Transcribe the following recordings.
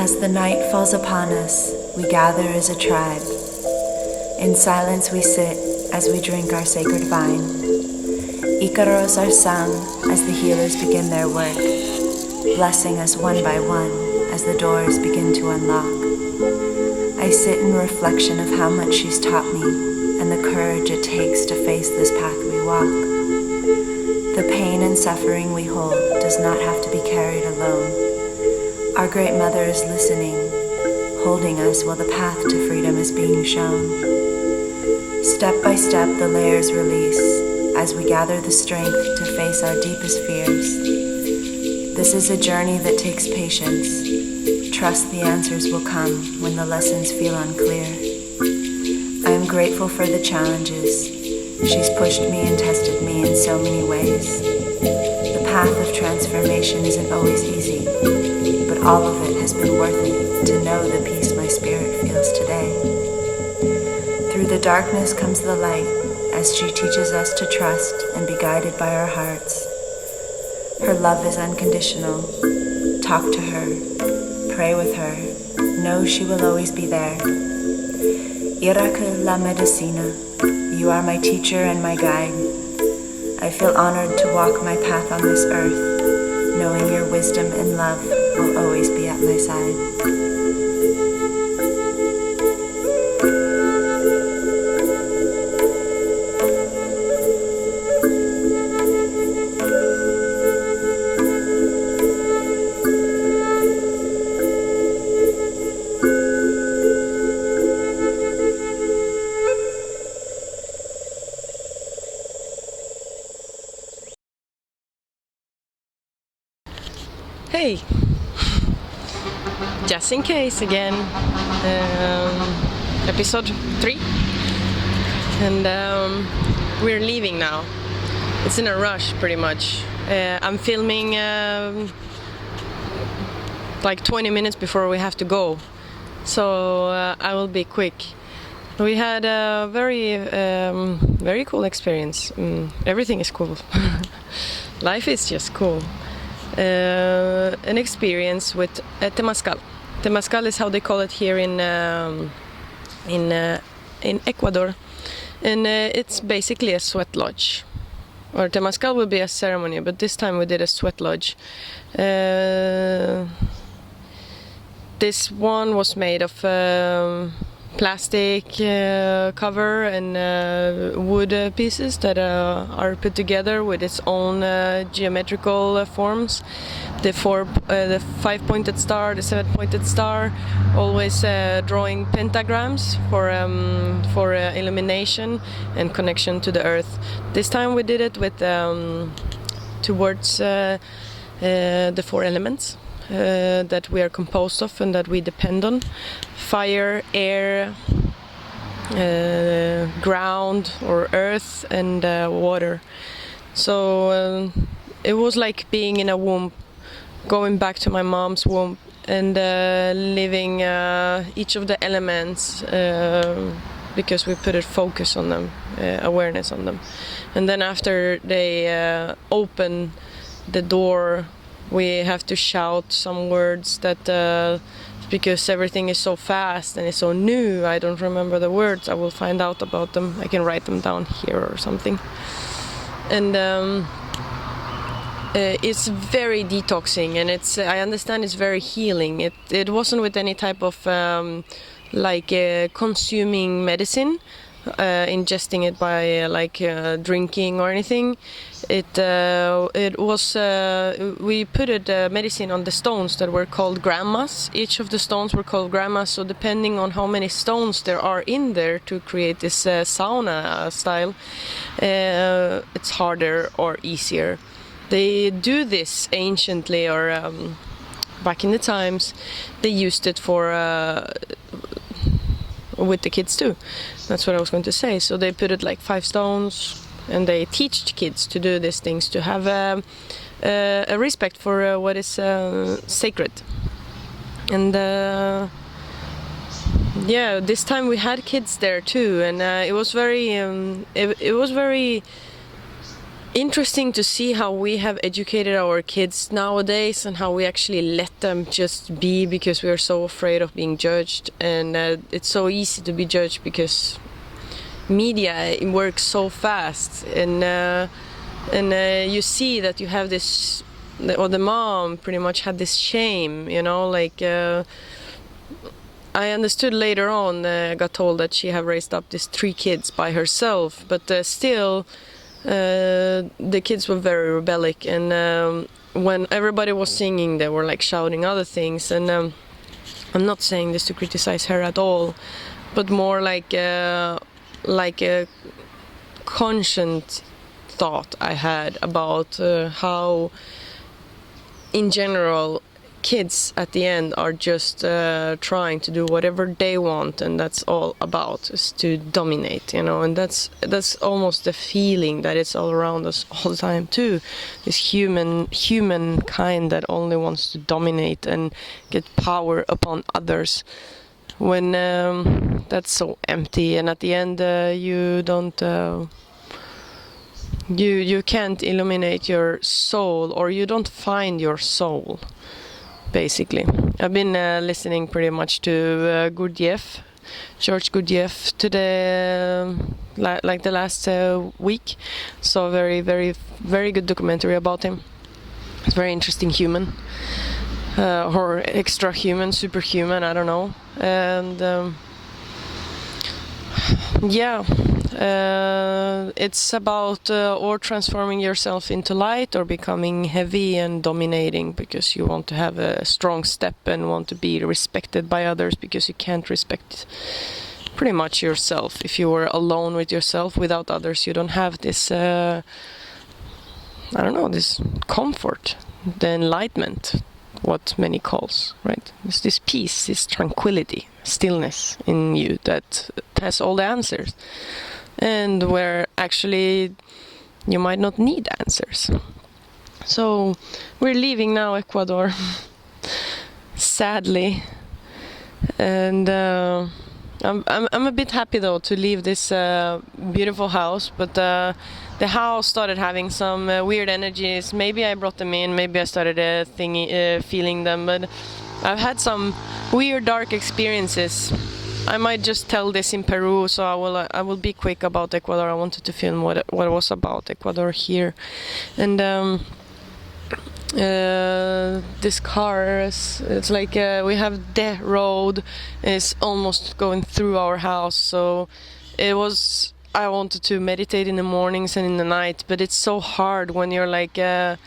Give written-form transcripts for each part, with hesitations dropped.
As the night falls upon us, we gather as a tribe. In silence we sit as we drink our sacred wine. E.4s are sung as the healers begin their work, blessing us one by one as the doors begin to unlock. I sit in reflection of how much she's taught me and the courage it takes to face this path we walk. The pain and suffering we hold does not have to be carried alone. Our Great Mother is listening, holding us while the path to freedom is being shown. Step by step, the layers release as we gather the strength to face our deepest fears. This is a journey that takes patience. Trust the answers will come when the lessons feel unclear. I am grateful for the challenges. She's pushed me and tested me in so many ways. The path of transformation isn't always easy, but all of it has been worth it to know the peace my spirit feels today. Through the darkness comes the light as she teaches us to trust and be guided by our hearts. Her love is unconditional. Talk to her, pray with her, know she will always be there. E.4 la medicina, you are my teacher and my guide. I feel honored to walk my path on this earth, knowing your wisdom and love will always be at my side. Hey, just in case again, episode 3, and we're leaving now. It's in a rush pretty much. I'm filming like 20 minutes before we have to go, so I will be quick. We had a very cool experience. Everything is cool. Life is just cool. An experience with Temaskal. Temaskal is how they call it here in Ecuador, and it's basically a sweat lodge. Or Temaskal will be a ceremony, but this time we did a sweat lodge. This one was made of plastic cover and wood pieces that are put together with its own geometrical forms. The 5-pointed star, the 7-pointed star, always drawing pentagrams for illumination and connection to the earth. This time we did it with towards the 4 elements that we are composed of and that we depend on: fire, air, ground or earth, and water. So it was like being in a womb, going back to my mom's womb and living each of the elements because we put a focus on them, awareness on them. And then after they open the door, we have to shout some words that because everything is so fast and it's so new, I don't remember the words. I will find out about them. I can write them down here or something. And it's very detoxing, and I understand it's very healing. It wasn't with any type of consuming medicine, ingesting it by drinking or anything. It was we put medicine on the stones that were called grammas. Each of the stones were called grammas, so depending on how many stones there are in there to create this sauna style, it's harder or easier. They do this anciently, or back in the times they used it for with the kids too. That's what I was going to say. So they put it like 5 stones, and they teach kids to do these things, to have a respect for what is sacred. And this time we had kids there too, and it was very interesting to see how we have educated our kids nowadays and how we actually let them just be because we are so afraid of being judged. And it's so easy to be judged because media works so fast, and you see that you have this, or the mom pretty much had this shame, like I understood later on, got told that she have raised up these 3 kids by herself, but still the kids were very rebellic, and when everybody was singing they were like shouting other things, and I'm not saying this to criticize her at all, but more like a conscious thought I had about how in general kids at the end are just trying to do whatever they want, and that's all about is to dominate, and that's almost the feeling that it's all around us all the time too, this human kind that only wants to dominate and get power upon others, when that's so empty, and at the end you don't you can't illuminate your soul, or you don't find your soul. Basically, I've been listening pretty much to George Gurdjieff to the last week. So very, very, very good documentary about him. It's very interesting human, or extra human, superhuman, I don't know. And it's about or transforming yourself into light, or becoming heavy and dominating because you want to have a strong step and want to be respected by others, because you can't respect pretty much yourself. If you were alone with yourself without others, you don't have this this comfort, the enlightenment, what many calls, right? It's this peace, this tranquility, stillness in you that has all the answers, and where actually you might not need answers. So we're leaving now Ecuador, sadly, and I'm a bit happy though to leave this beautiful house, but the house started having some weird energies. Maybe I brought them in, maybe I started feeling them, but I've had some weird dark experiences. I might just tell this in Peru, so I will be quick about Ecuador. I wanted to film what it was about Ecuador here, and this car it's like we have the road is almost going through our house, so I wanted to meditate in the mornings and in the night, but it's so hard when you're like and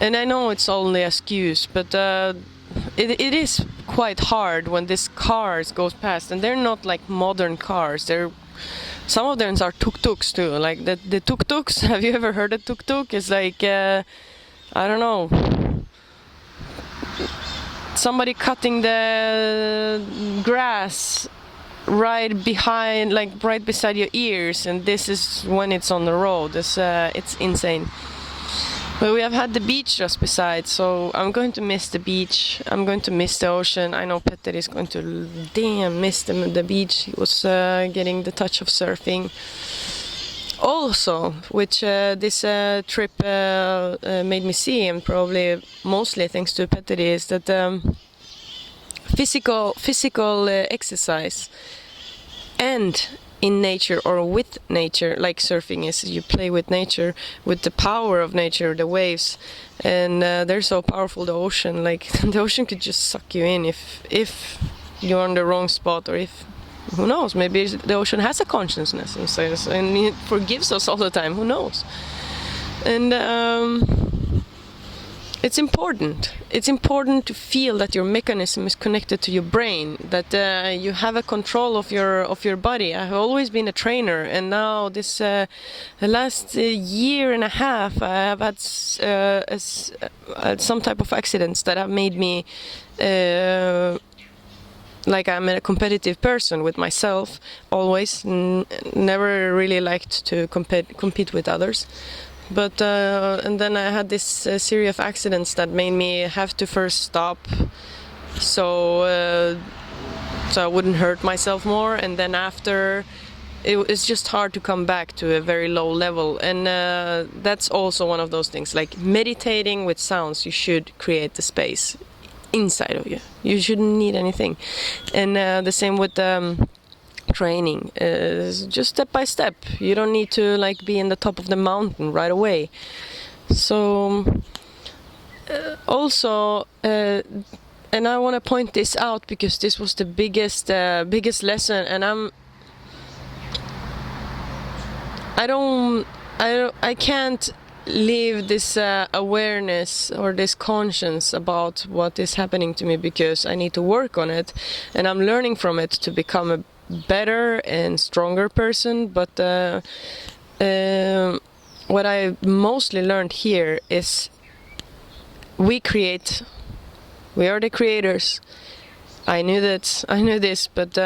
I know it's only an excuse, but it is quite hard when these cars goes past, and they're not like modern cars. Some of them are tuk-tuks too, like the tuk-tuks. Have you ever heard of tuk-tuk? It's like I don't know, somebody cutting the grass right behind, like right beside your ears, and this is when it's on the road. It's insane. But we have had the beach just beside, so I'm going to miss the beach. I'm going to miss the ocean. I know Petter is going to miss the beach. He was getting the touch of surfing. Also, which this trip made me see, and probably mostly thanks to Petter, is that physical exercise and in nature or with nature, like surfing is, you play with nature, with the power of nature, the waves, and they're so powerful. The ocean, like the ocean could just suck you in if you're on the wrong spot, or if, who knows, maybe the ocean has a consciousness and it forgives us all the time, who knows. And it's important to feel that your mechanism is connected to your brain, that you have a control of your body. I've always been a trainer, and now this the last year and a half I have had some type of accidents that have made me like I'm a competitive person with myself, always, never really liked to compete with others. But and then I had this series of accidents that made me have to first stop, so I wouldn't hurt myself more, and then after it's just hard to come back to a very low level. And that's also one of those things, like meditating with sounds. You should create the space inside of you. You shouldn't need anything. And the same with training, just step by step. You don't need to like be in the top of the mountain right away. So also and I want to point this out because this was the biggest lesson, and I can't leave this awareness or this conscience about what is happening to me, because I need to work on it, and I'm learning from it to become a better and stronger person. But what I mostly learned here is we are the creators. I knew this, but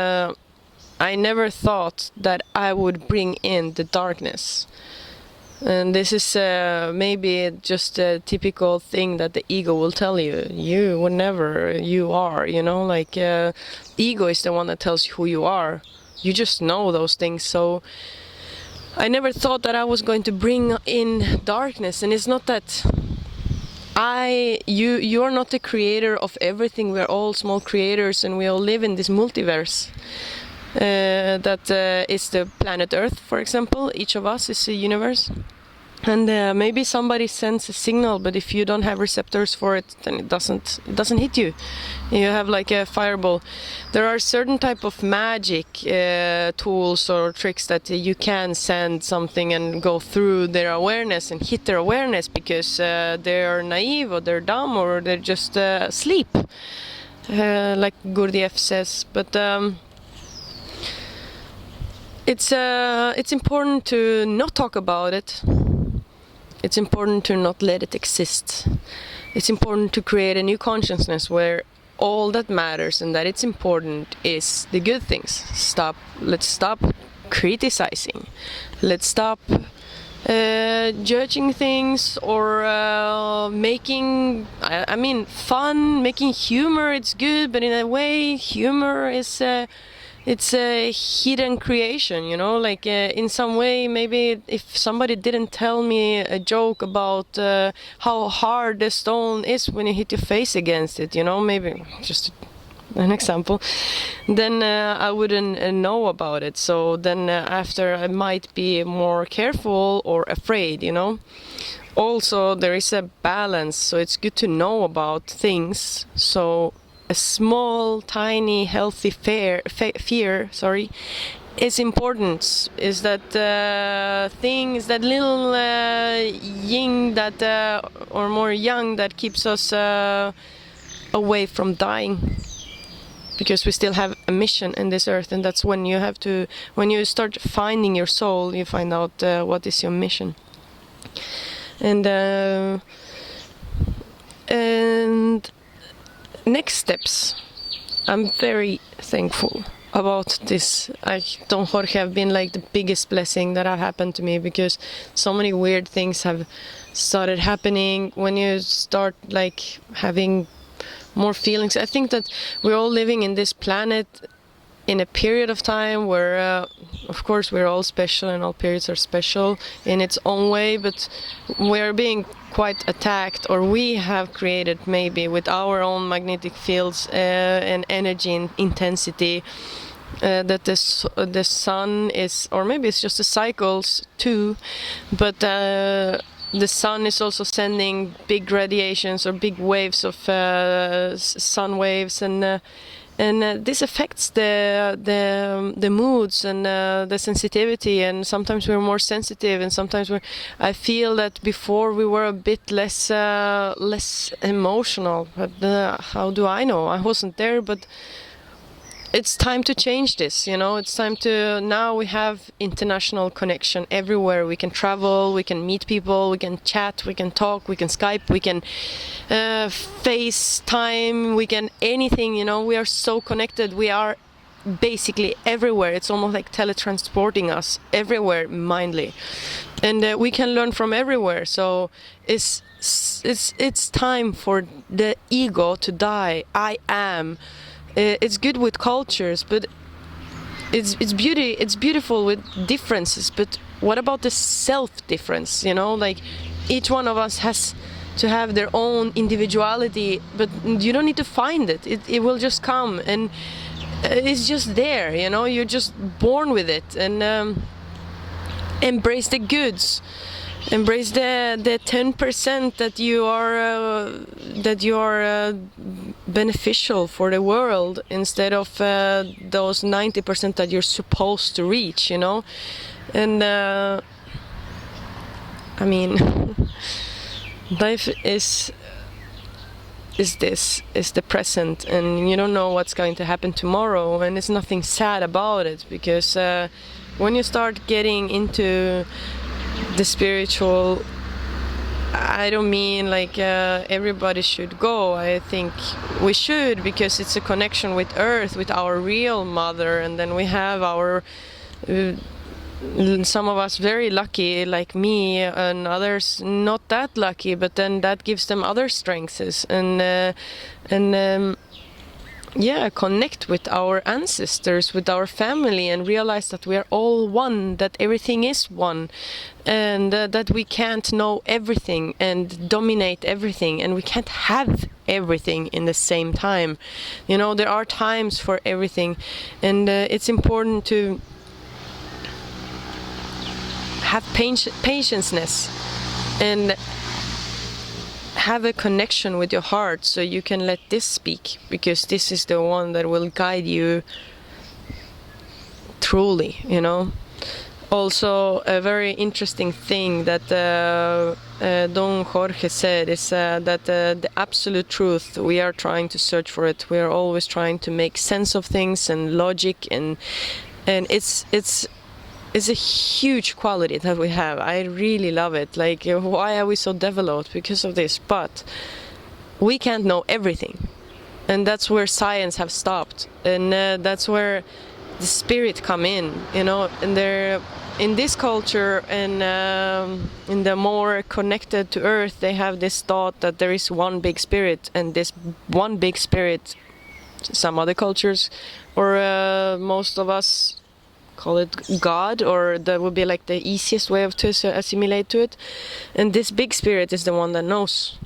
I never thought that I would bring in the darkness. And this is maybe just a typical thing that the ego will tell you. You would never, you are, like ego is the one that tells you who you are. You just know those things. So I never thought that I was going to bring in darkness. And it's not that you are not the creator of everything. We're all small creators, and we all live in this multiverse. That is the planet Earth, for example. Each of us is a universe. And maybe somebody sends a signal, but if you don't have receptors for it, then it doesn't hit you. You have like a fireball. There are certain type of magic tools or tricks that you can send something and go through their awareness and hit their awareness, because they're naive or they're dumb or they're just asleep, like Gurdjieff says. But it's important to not talk about it. It's important to not let it exist. It's important to create a new consciousness where all that matters and that it's important is the good things. Let's stop criticizing. Let's stop judging things or making, fun, making humor. It's good, but in a way, humor is it's a hidden creation, like in some way. Maybe if somebody didn't tell me a joke about how hard the stone is when you hit your face against it, maybe just an example, then I wouldn't know about it. So then after I might be more careful or afraid, Also, there is a balance, so it's good to know about things. So a small, tiny, healthy fear is important. Is that thing, is that little yin that, or more yang, that keeps us away from dying. Because we still have a mission in this earth, and that's when you start finding your soul, you find out what is your mission. And next steps. I'm very thankful about this. Don Jorge have been like the biggest blessing that have happened to me, because so many weird things have started happening when you start like having more feelings. I think that we're all living in this planet in a period of time where of course we're all special, and all periods are special in its own way, but we're being quite attacked, or we have created maybe with our own magnetic fields and energy and intensity, that the sun is, or maybe it's just the cycles too, but the sun is also sending big radiations or big waves of sun waves, and this affects the moods and the sensitivity, and sometimes we're more sensitive, and sometimes I feel that before we were a bit less emotional, but how do I know? I wasn't there, but it's time to change this, it's time to, now we have international connection everywhere. We can travel, we can meet people, we can chat, we can talk, we can Skype, we can FaceTime, we can anything, we are so connected. We are basically everywhere. It's almost like teletransporting us everywhere mindly, and we can learn from everywhere. So it's time for the ego to die. It's good with cultures, but it's beautiful with differences, but what about the self difference? Like each one of us has to have their own individuality, but you don't need to find it. It will just come, and it's just there. You're just born with it, and embrace the goods. Embrace the 10% that you are beneficial for the world, instead of those 90% that you're supposed to reach. And I mean, life is the present, and you don't know what's going to happen tomorrow, and there's nothing sad about it, because when you start getting into the spiritual, I don't mean like everybody should go. I think we should, because it's a connection with Earth, with our real mother, and then we have our some of us very lucky, like me, and others not that lucky, but then that gives them other strengths, and connect with our ancestors, with our family, and realize that we are all one, that everything is one, and that we can't know everything and dominate everything, and we can't have everything in the same time. There are times for everything, and it's important to have patience and have a connection with your heart, so you can let this speak, because this is the one that will guide you truly. Also, a very interesting thing that Don Jorge said is that the absolute truth, we are trying to search for it. We are always trying to make sense of things and logic, and it's a huge quality that we have. I really love it. Like, why are we so developed? Because of this. But we can't know everything, and that's where science have stopped, and that's where the spirit come in. And they're in this culture, and in the more connected to Earth, they have this thought that there is one big spirit, and this one big spirit, some other cultures, or most of us call it God, or that would be like the easiest way to assimilate to it. And this big spirit is the one that knows.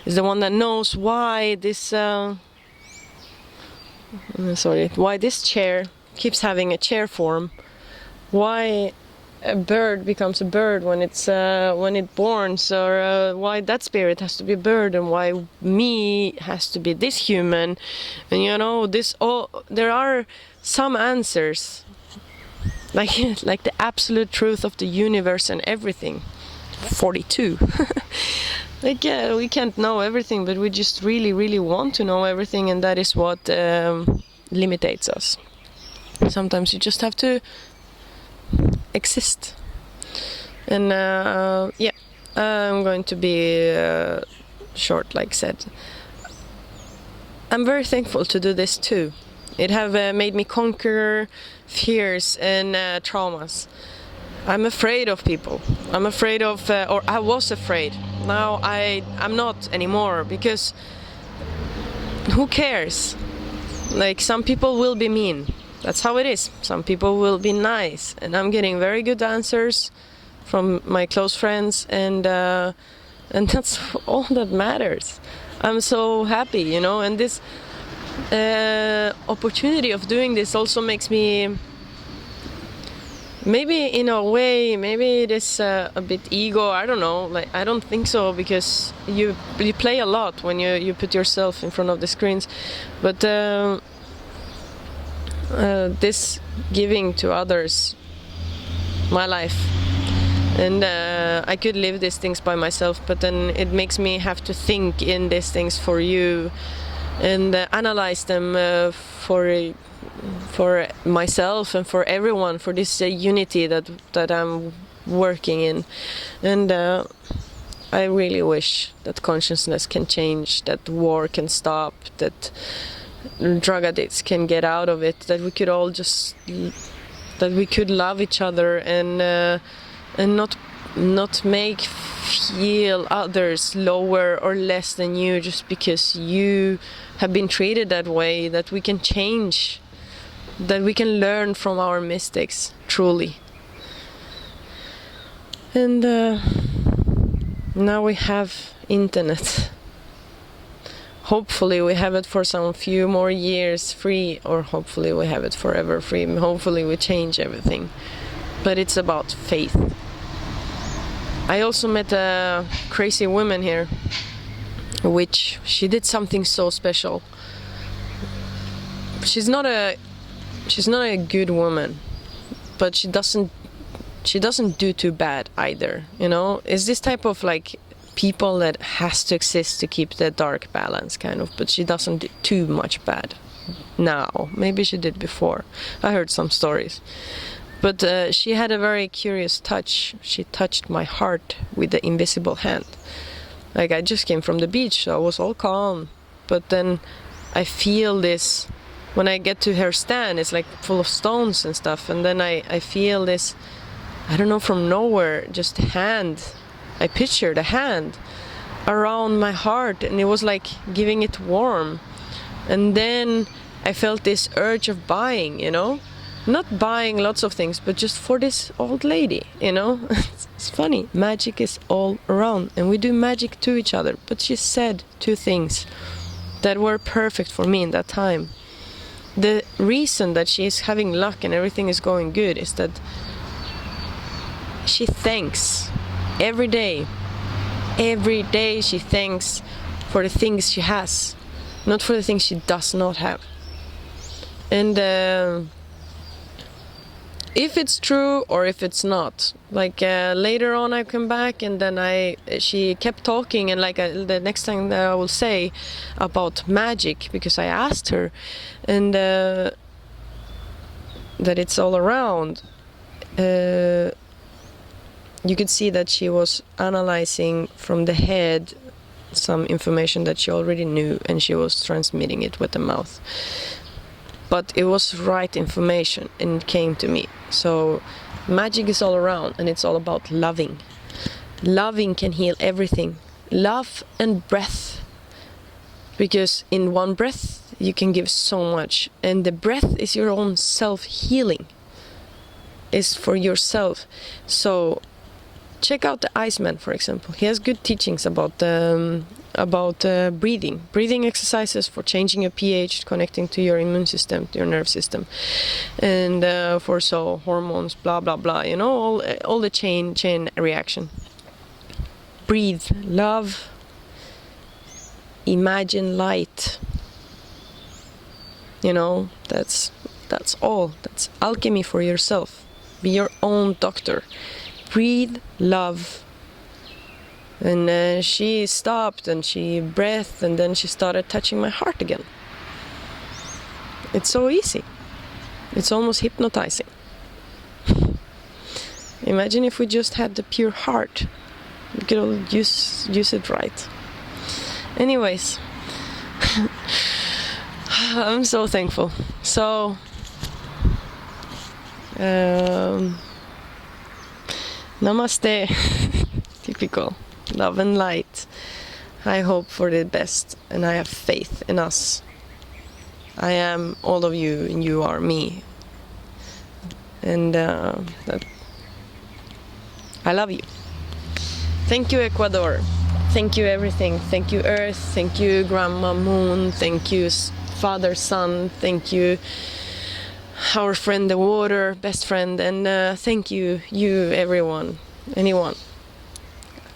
Is the one that knows why this why this chair keeps having a chair form, why a bird becomes a bird when it borns, or why that spirit has to be a bird, and why me has to be this human. And there are some answers, like the absolute truth of the universe and everything. 42. We can't know everything, but we just really, really want to know everything, and that is what limitates us. Sometimes you just have to exist. And I'm going to be short, like said. I'm very thankful to do this too. It have made me conquer fears and traumas. I'm afraid of people. I'm afraid of, or I was afraid. Now I'm not anymore, because who cares? Like, some people will be mean. That's how it is. Some people will be nice, and I'm getting very good answers from my close friends, and that's all that matters. I'm so happy, and this opportunity of doing this also makes me, maybe in a way, maybe it is a bit ego, I don't know, like, I don't think so, because you play a lot when you put yourself in front of the screens, but this giving to others my life, and I could live these things by myself, but then it makes me have to think in these things for you, and analyze them for myself and for everyone, for this unity that I'm working in. And I really wish that consciousness can change, that war can stop, that drug addicts can get out of it, that we could all just, that we could love each other, and not make feel others lower or less than you just because you have been treated that way, that we can change that we can learn from our mistakes, truly. And now we have internet. Hopefully we have it for some few more years free, or hopefully we have it forever free. Hopefully we change everything. But it's about faith. I also met a crazy woman here, which she did something so special. She's not a good woman, but she doesn't do too bad either, you know. It's this type of like people that has to exist to keep the dark balance, kind of, but she doesn't do too much bad now. Maybe she did before. I heard some stories. But she had a very curious touch. She touched my heart with the invisible hand. Like, I just came from the beach, so I was all calm. But then I feel this, when I get to her stand, it's like full of stones and stuff. And then I feel this, I don't know, from nowhere, just a hand. I pictured a hand around my heart, and it was like giving it warm. And then I felt this urge of buying, you know? Not buying lots of things, but just for this old lady, you know? It's funny. Magic is all around, and we do magic to each other. But she said two things that were perfect for me in that time. The reason that she is having luck and everything is going good is that she thanks every day. Every day she thanks for the things she has, not for the things she does not have. And if it's true or if it's not, like later on I come back, and then she kept talking, and like the next thing that I will say about magic, because I asked her, and that it's all around, you could see that she was analyzing from the head some information that she already knew, and she was transmitting it with the mouth. But it was right information, and it came to me. So magic is all around, and it's all about loving. Loving can heal everything. Love and breath. Because in one breath you can give so much, and the breath is your own self-healing. It's for yourself. So check out the Iceman, for example. He has good teachings about breathing exercises for changing your pH, connecting to your immune system, to your nerve system, and for hormones, blah blah blah. You know, all the chain reaction. Breathe, love, imagine light. You know, that's all. That's alchemy for yourself. Be your own doctor. Breathe, love. And she stopped, and she breathed, and then she started touching my heart again. It's so easy. It's almost hypnotizing. Imagine if we just had the pure heart. We could all use it right. Anyways, I'm so thankful. So, namaste. Typical. Love and light. I hope for the best, and I have faith in us. I am all of you, and you are me. And that I love you. Thank you, Ecuador. Thank you, everything. Thank you, Earth. Thank you, Grandma Moon. Thank you, Father Sun. Thank you, our friend the water, best friend. And thank you, everyone, anyone.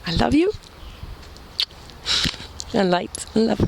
I love you. And light and love.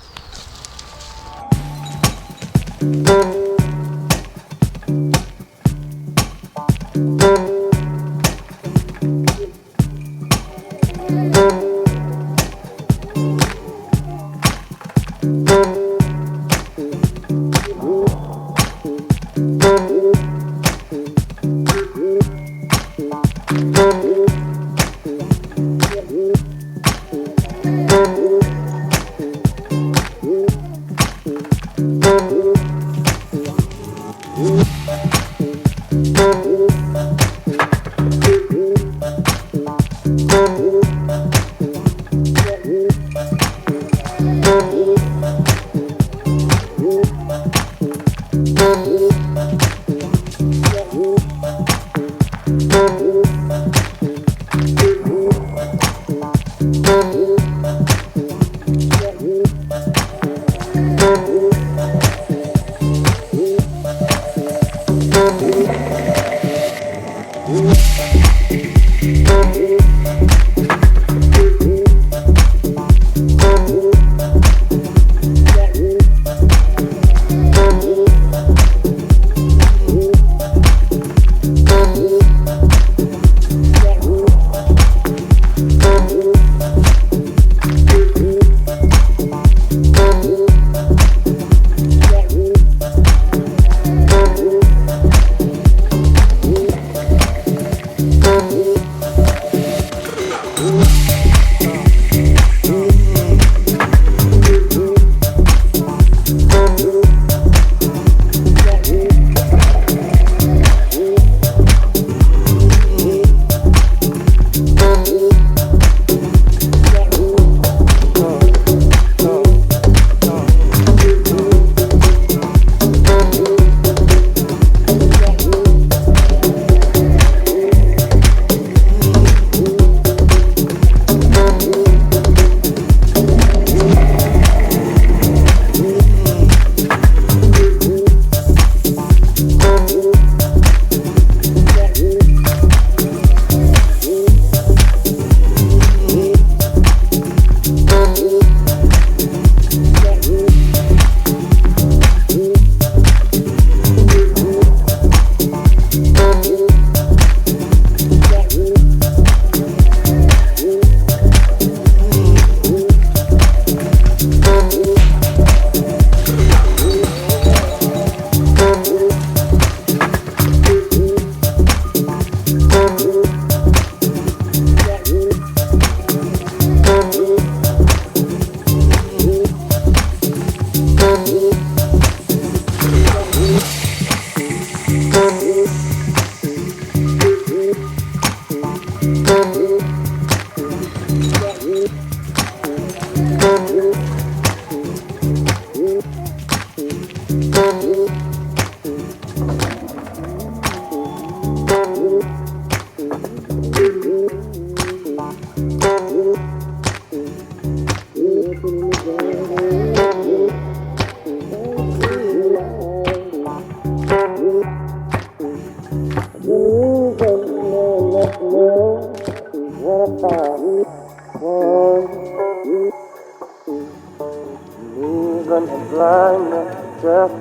running blind, just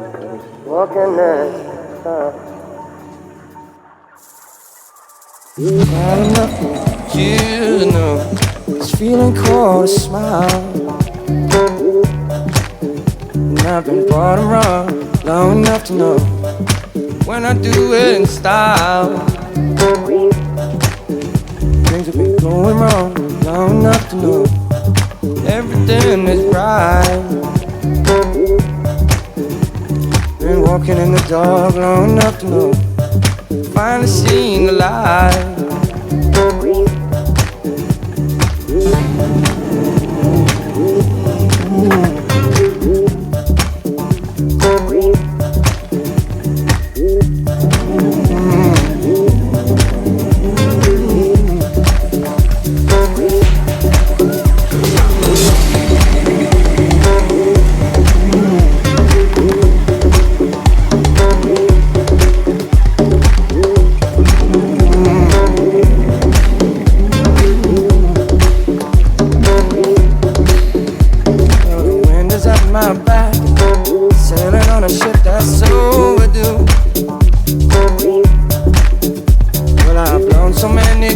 walking in time. Not enough for you to know. This feeling called a smile. And I've been brought around long enough to know when I do it in style. Things have been going wrong long enough to know everything is right. Been walking in the dark long enough to know finally seen the light.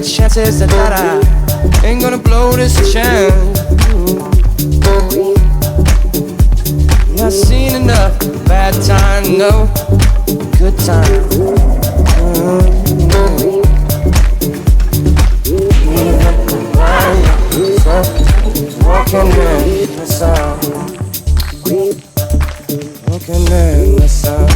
Chances that I ain't gonna blow this chance. Not seen enough bad time, no good time. Walking in the sun, walking in the sun.